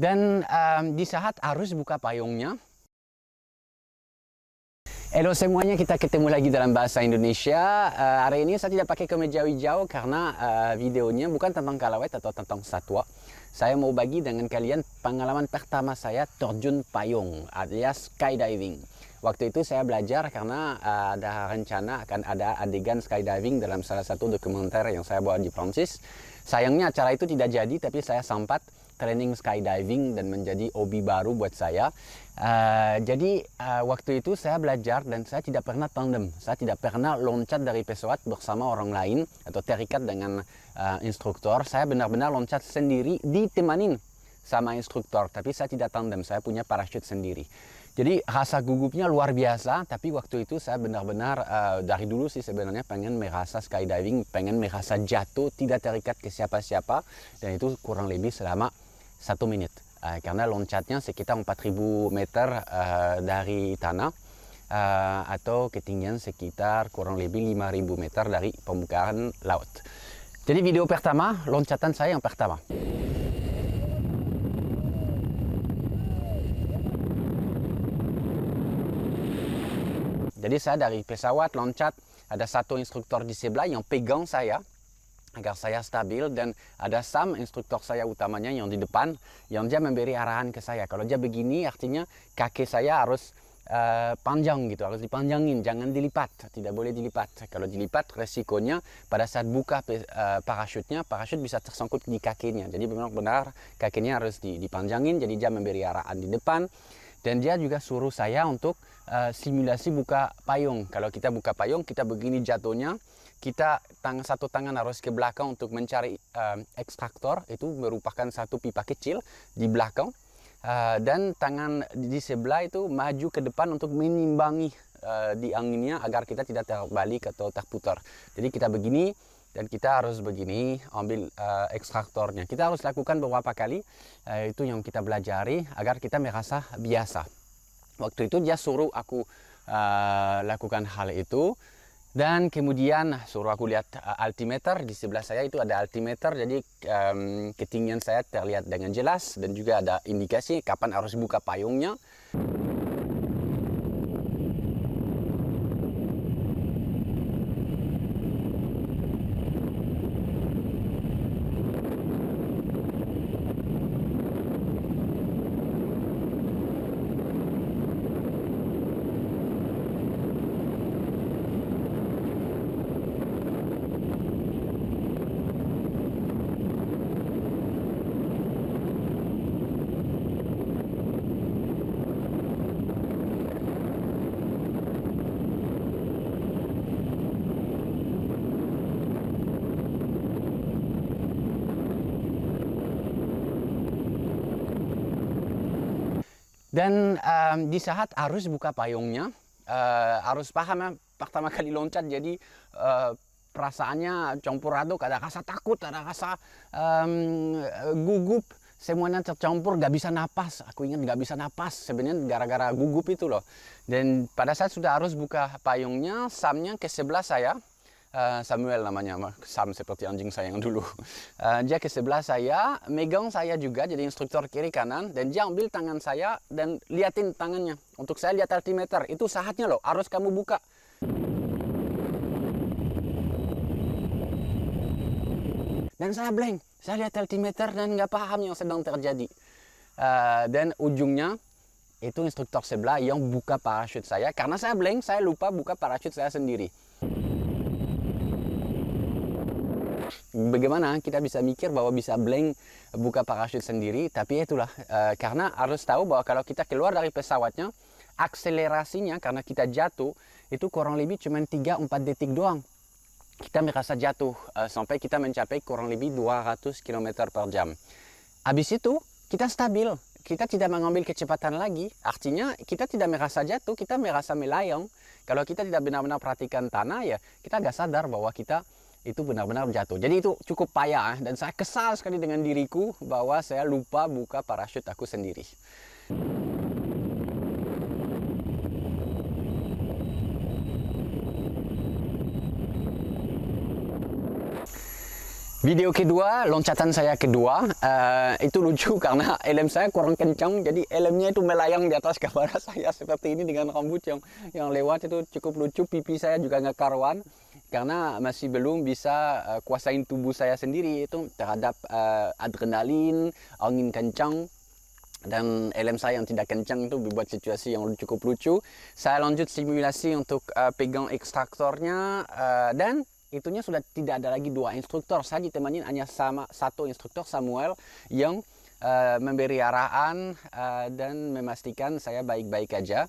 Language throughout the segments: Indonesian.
Dan di saat harus buka payungnya, halo semuanya, kita ketemu lagi dalam bahasa Indonesia. Hari ini saya tidak pakai kemeja hijau karena videonya bukan tentang kalawet atau tentang satwa. Saya mau bagi dengan kalian pengalaman pertama saya terjun payung alias skydiving. Waktu itu saya belajar karena ada rencana akan ada adegan skydiving dalam salah satu dokumenter yang saya buat di Prancis. Sayangnya acara itu tidak jadi, tapi saya sempat training skydiving dan menjadi hobi baru buat saya. Jadi waktu itu saya belajar dan saya tidak pernah tandem. Saya tidak pernah loncat dari pesawat bersama orang lain atau terikat dengan instruktur. Saya benar-benar loncat sendiri ditemanin sama instruktur, tapi saya tidak tandem. Saya punya parachute sendiri. Jadi rasa gugupnya luar biasa, tapi waktu itu saya benar-benar dari dulu sih sebenarnya pengen merasa skydiving, pengen merasa jatuh, tidak terikat ke siapa-siapa, dan itu kurang lebih selama 1 menit. Karena loncatnya sekitar 4000 meter dari tanah atau ketinggian sekitar kurang lebih 5000 meter dari permukaan laut. Jadi video pertama, loncatan saya yang pertama. Jadi saya dari pesawat loncat, ada satu instruktur di sebelah yang pegang saya agar saya stabil, dan ada Sam, instruktur saya utamanya yang di depan, yang dia memberi arahan ke saya. Kalau dia begini artinya kaki saya harus panjang gitu, harus dipanjangin, jangan dilipat, tidak boleh dilipat. Kalau dilipat resikonya pada saat buka parachute bisa tersangkut di kakinya. Jadi benar-benar kakinya harus dipanjangin, jadi dia memberi arahan di depan. Dan dia juga suruh saya untuk simulasi buka payung. Kalau kita buka payung, kita begini jatuhnya. Kita satu tangan harus ke belakang untuk mencari ekstraktor. Itu merupakan satu pipa kecil di belakang. Dan tangan di sebelah itu maju ke depan untuk menimbangi di anginnya agar kita tidak terbalik atau terputar. Jadi kita begini. Dan kita harus begini, ambil ekstraktornya. Kita harus lakukan beberapa kali, itu yang kita pelajari agar kita merasa biasa. Waktu itu dia suruh aku lakukan hal itu. Dan kemudian suruh aku lihat altimeter. Di sebelah saya itu ada altimeter, jadi ketinggian saya terlihat dengan jelas. Dan juga ada indikasi kapan harus buka payungnya. Dan di saat harus buka payungnya, harus paham ya, pertama kali loncat, jadi perasaannya campur aduk, ada rasa takut, ada rasa gugup, semuanya tercampur, gak bisa napas. Aku ingat gak bisa napas, sebenarnya gara-gara gugup itu loh. Dan pada saat sudah harus buka payungnya, Samnya ke sebelah saya, Samuel namanya, Sam seperti anjing saya yang dulu. Dia ke sebelah saya, megang saya juga, jadi instruktur kiri kanan, dan dia ambil tangan saya dan liatin tangannya. Untuk saya lihat altimeter, itu saatnya loh, harus kamu buka. Dan saya blank, saya lihat altimeter dan nggak paham yang sedang terjadi. Dan ujungnya, itu instruktur sebelah yang buka parachute saya, karena saya blank, saya lupa buka parachute saya sendiri. Bagaimana kita bisa mikir bahwa bisa blank buka parachute sendiri, tapi itulah karena harus tahu bahwa kalau kita keluar dari pesawatnya, akselerasinya karena kita jatuh itu kurang lebih cuma 3-4 detik doang. Kita merasa jatuh sampai kita mencapai kurang lebih 200 km per jam. Habis itu kita stabil, kita tidak mengambil kecepatan lagi, artinya kita tidak merasa jatuh, kita merasa melayang. Kalau kita tidak benar-benar perhatikan tanah, ya kita nggak sadar bahwa kita itu benar-benar jatuh. Jadi itu cukup payah, dan saya kesal sekali dengan diriku bahwa saya lupa buka parachute aku sendiri. Video kedua, loncatan saya kedua, itu lucu karena helm saya kurang kencang, jadi helmnya itu melayang di atas kepala saya seperti ini dengan rambut yang lewat itu cukup lucu. Pipi saya juga nggak karuan karena masih belum bisa kuasain tubuh saya sendiri itu terhadap adrenalin, angin kencang. Dan helm saya yang tidak kencang itu membuat situasi yang cukup lucu. Saya lanjut simulasi untuk pegang ekstraktornya dan itunya sudah tidak ada lagi dua instruktur. Saya ditemani hanya sama satu instruktur, Samuel, yang memberi arahan dan memastikan saya baik-baik aja.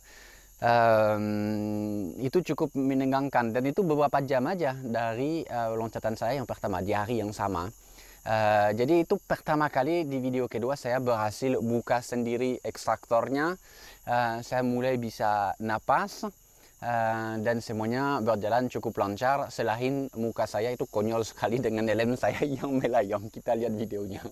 Itu cukup menegangkan dan itu beberapa jam aja dari loncatan saya yang pertama di hari yang sama. Jadi itu pertama kali di video kedua saya berhasil buka sendiri ekstraktornya. Saya mulai bisa napas dan semuanya berjalan cukup lancar. Selain muka saya itu konyol sekali dengan helm saya yang melayang. Kita lihat videonya.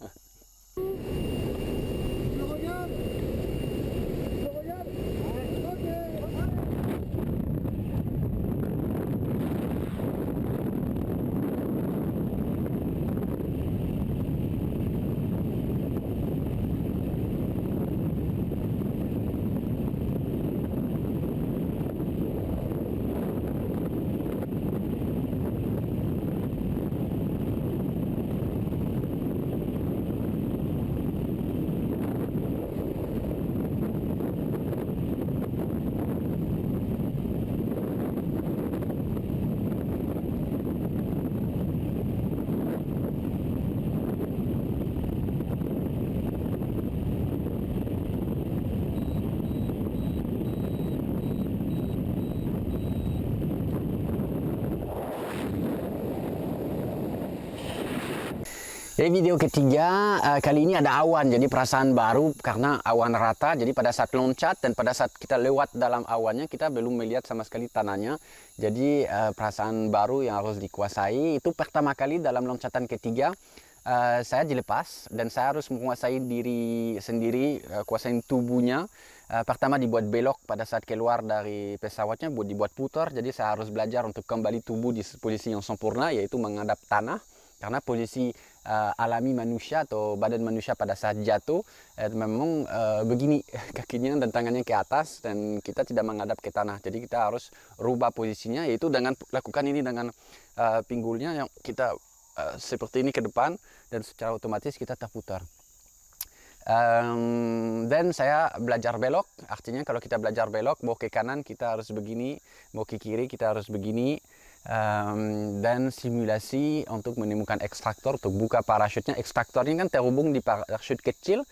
Jadi video ketiga, kali ini ada awan, jadi perasaan baru karena awan rata. Jadi pada saat loncat dan pada saat kita lewat dalam awannya, kita belum melihat sama sekali tanahnya. Jadi perasaan baru yang harus dikuasai. Itu pertama kali dalam loncatan ketiga, saya dilepas dan saya harus menguasai diri sendiri, kuasain tubuhnya. Pertama dibuat belok pada saat keluar dari pesawatnya, dibuat putar. Jadi saya harus belajar untuk kembali tubuh di posisi yang sempurna, yaitu menghadap tanah. Karena posisi alami manusia atau badan manusia pada saat jatuh memang begini kakinya dan tangannya ke atas dan kita tidak menghadap ke tanah. Jadi kita harus rubah posisinya, yaitu dengan lakukan ini dengan pinggulnya yang kita seperti ini ke depan dan secara otomatis kita terputar. Dan saya belajar belok, artinya kalau kita belajar belok mau ke kanan kita harus begini, mau ke kiri kita harus begini. Dan simulasi untuk menemukan ekstraktor untuk buka parachutnya. Ekstraktornya kan terhubung di parachut kecil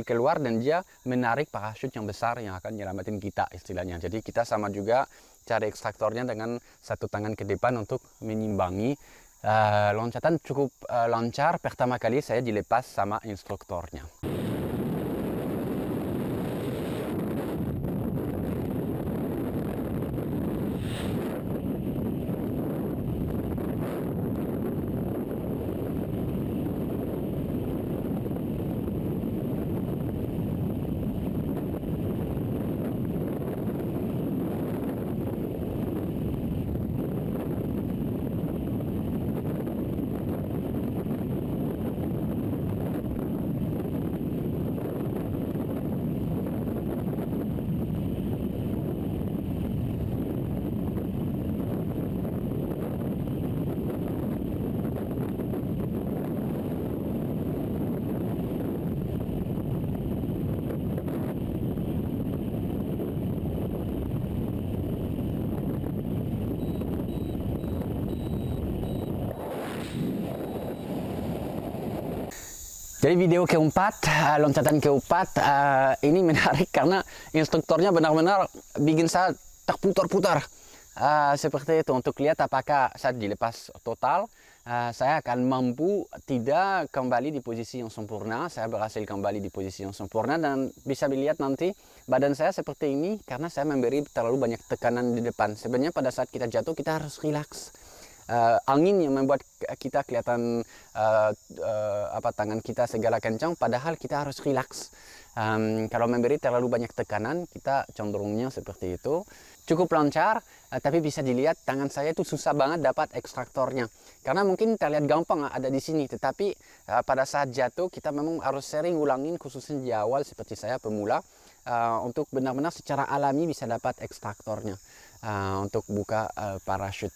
keluar dan dia menarik parachut yang besar yang akan nyelamatin kita istilahnya. Jadi kita sama juga cari ekstraktornya dengan satu tangan ke depan untuk menyimbangi. Loncatan cukup lancar. Pertama kali saya dilepas sama instruktornya. Jadi video keempat, loncatan keempat ini menarik karena instrukturnya benar-benar bikin saya terputar-putar. Seperti itu untuk lihat apakah saya dilepas total, saya akan mampu tidak kembali di posisi yang sempurna. Saya berhasil kembali di posisi yang sempurna dan bisa dilihat nanti badan saya seperti ini karena saya memberi terlalu banyak tekanan di depan. Sebenarnya pada saat kita jatuh kita harus rileks. angin yang membuat kita kelihatan tangan kita segala kencang, padahal kita harus rileks. Kalau memberi terlalu banyak tekanan, kita cenderungnya seperti itu. Cukup lancar, tapi bisa dilihat tangan saya itu susah banget dapat ekstraktornya. Karena mungkin terlihat gampang ada di sini, tetapi pada saat jatuh kita memang harus sering ulangin, khususnya di awal seperti saya pemula, untuk benar-benar secara alami bisa dapat ekstraktornya untuk buka parachute.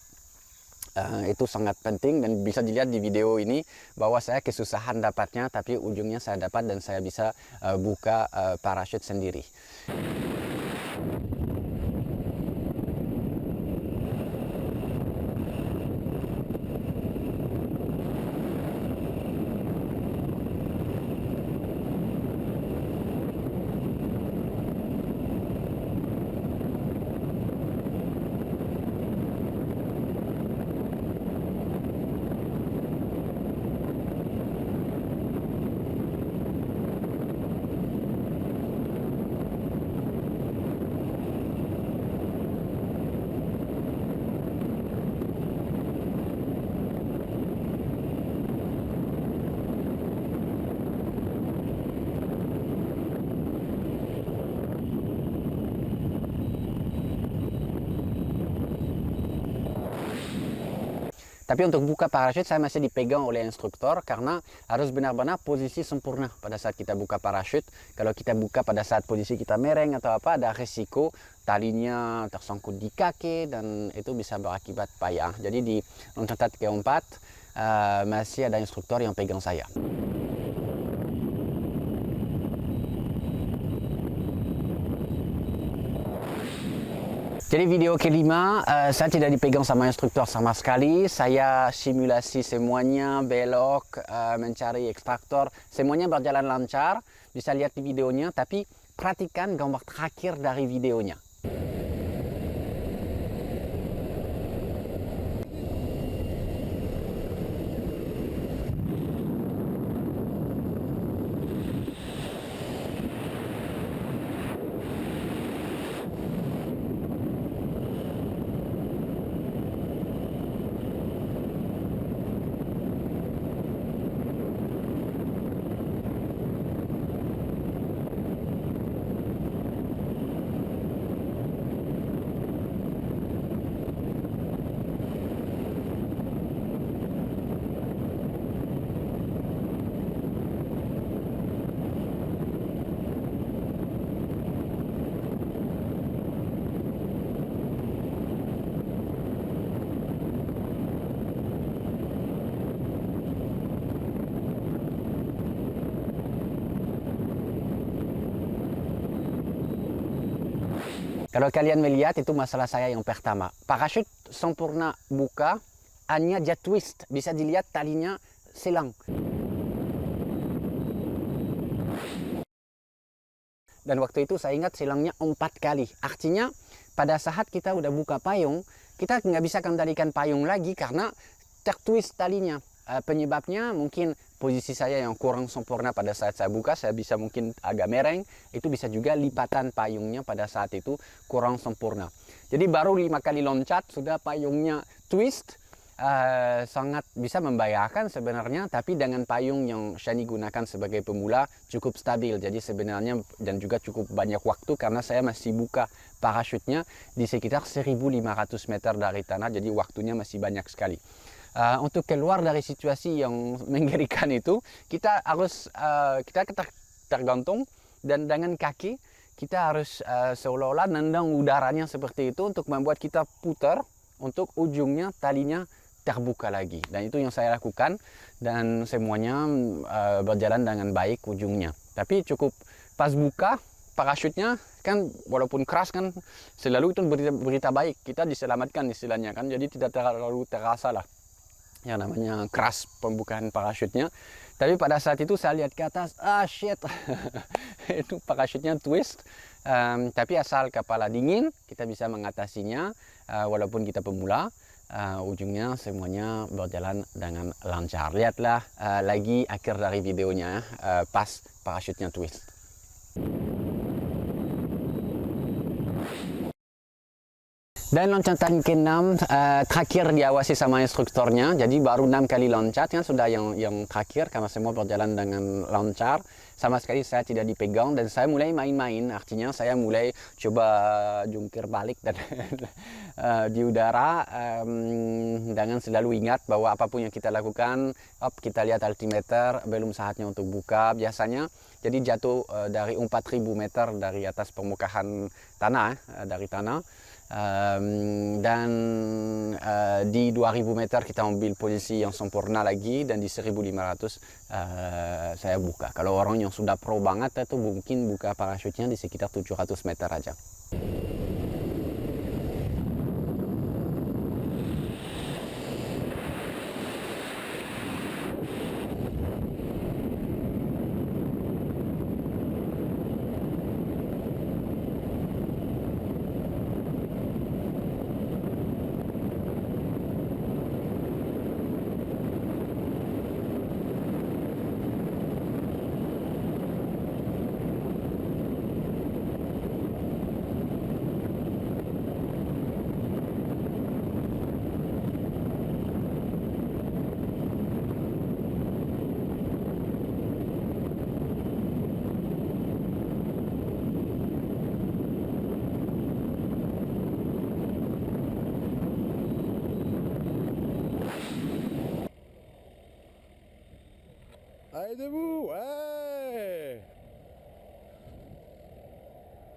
Itu sangat penting dan bisa dilihat di video ini bahwa saya kesusahan dapatnya, tapi ujungnya saya dapat dan saya bisa buka parachute sendiri. Tapi untuk buka parachute saya masih dipegang oleh instruktur karena harus benar-benar posisi sempurna pada saat kita buka parachute. Kalau kita buka pada saat posisi kita mereng atau apa, ada risiko talinya tersangkut di kaki dan itu bisa berakibat payah. Jadi di loncatan keempat masih ada instruktur yang pegang saya. Jadi video kelima, saya tidak dipegang sama instruktur sama sekali. Saya simulasi semuanya, belok, mencari ekstraktor. Semuanya berjalan lancar, bisa lihat di videonya, tapi perhatikan gambar terakhir dari videonya. Kalau kalian melihat itu masalah saya yang pertama. Parachute sempurna buka, hanya dia twist. Bisa dilihat talinya silang. Dan waktu itu saya ingat silangnya 4 kali. Artinya pada saat kita udah buka payung, kita nggak bisa kendalikan payung lagi karena tertwist talinya. Penyebabnya mungkin posisi saya yang kurang sempurna pada saat saya buka, saya bisa mungkin agak mereng, itu bisa juga lipatan payungnya pada saat itu kurang sempurna. Jadi baru 5 kali loncat sudah payungnya twist, sangat bisa membahayakan sebenarnya, tapi dengan payung yang Shani gunakan sebagai pemula cukup stabil. Jadi sebenarnya dan juga cukup banyak waktu karena saya masih buka parachute-nya di sekitar 1500 meter dari tanah, jadi waktunya masih banyak sekali. Untuk keluar dari situasi yang mengerikan itu, kita harus tergantung dan dengan kaki kita harus seolah-olah nendang udaranya seperti itu untuk membuat kita putar untuk ujungnya talinya terbuka lagi. Dan itu yang saya lakukan dan semuanya berjalan dengan baik ujungnya. Tapi cukup pas buka parachute-nya kan walaupun keras kan selalu itu berita baik, kita diselamatkan istilahnya kan, jadi tidak terlalu terasa lah yang namanya keras pembukaan parachute-nya. Tapi pada saat itu saya lihat ke atas, shit, itu parachute-nya twist. Tapi asal kepala dingin, kita bisa mengatasinya. Walaupun kita pemula, ujungnya semuanya berjalan dengan lancar. Lihatlah lagi akhir dari videonya, pas parachute-nya twist. Dan loncatan ke-6 terakhir diawasi sama instruktornya, jadi baru 6 kali loncat kan sudah yang terakhir karena semua berjalan dengan lancar. Sama sekali saya tidak dipegang dan saya mulai main-main, artinya saya mulai coba jungkir balik dan di udara dengan selalu ingat bahwa apapun yang kita lakukan, kita lihat altimeter, belum saatnya untuk buka biasanya. Jadi jatuh dari 4.000 meter dari atas permukaan tanah, dari tanah. Dan di 2000 meter kita ambil posisi yang sempurna lagi dan di 1500 saya buka. Kalau orang yang sudah pro banget itu mungkin buka parachutnya di sekitar 700 meter aja. Allez, debout, ouais.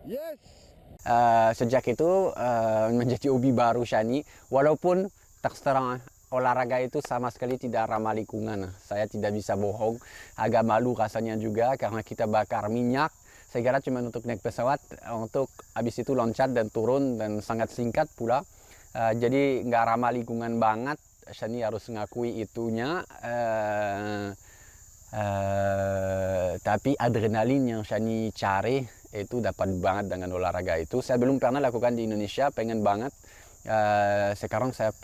Yes. Sejak itu menjadi hobi baru Shani, walaupun terus terang olahraga itu sama sekali tidak ramah lingkungan. Saya tidak bisa bohong, agak malu rasanya juga karena kita bakar minyak. Saya kira cuma untuk naik pesawat, untuk habis itu loncat dan turun dan sangat singkat pula. Jadi nggak ramah lingkungan banget. Shani harus ngakui itunya. Tapi adrenalin yang Shani cari itu dapat banget dengan olahraga itu. Saya belum pernah lakukan di Indonesia, pengen banget. Sekarang saya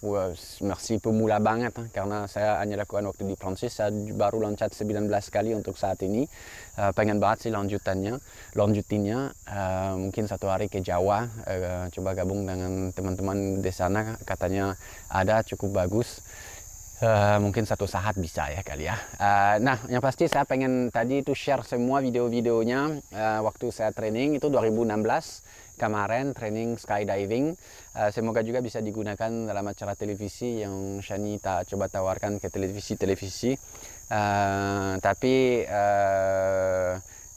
masih pemula banget karena saya hanya lakukan waktu di Prancis. Saya baru loncat 19 kali untuk saat ini. Pengen banget sih lanjutinnya. Mungkin satu hari ke Jawa, coba gabung dengan teman-teman di sana. Katanya ada cukup bagus. Mungkin satu saat bisa ya kali ya. Nah, yang pasti saya pengen tadi itu share semua video-videonya waktu saya training itu 2016 kemarin training skydiving. Semoga juga bisa digunakan dalam acara televisi yang Shani coba tawarkan ke televisi-televisi. Tapi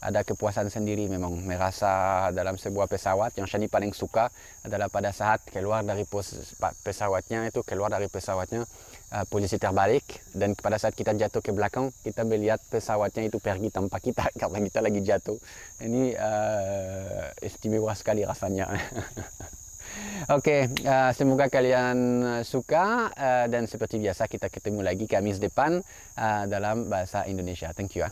ada kepuasan sendiri memang merasa dalam sebuah pesawat. Yang Shani paling suka adalah pada saat keluar dari pesawatnya posisi terbalik, dan pada saat kita jatuh ke belakang kita melihat pesawatnya itu pergi tanpa kita karena kita lagi jatuh. Ini istimewa sekali rasanya. Oke, semoga kalian suka dan seperti biasa kita ketemu lagi Kamis depan dalam bahasa Indonesia. Thank you.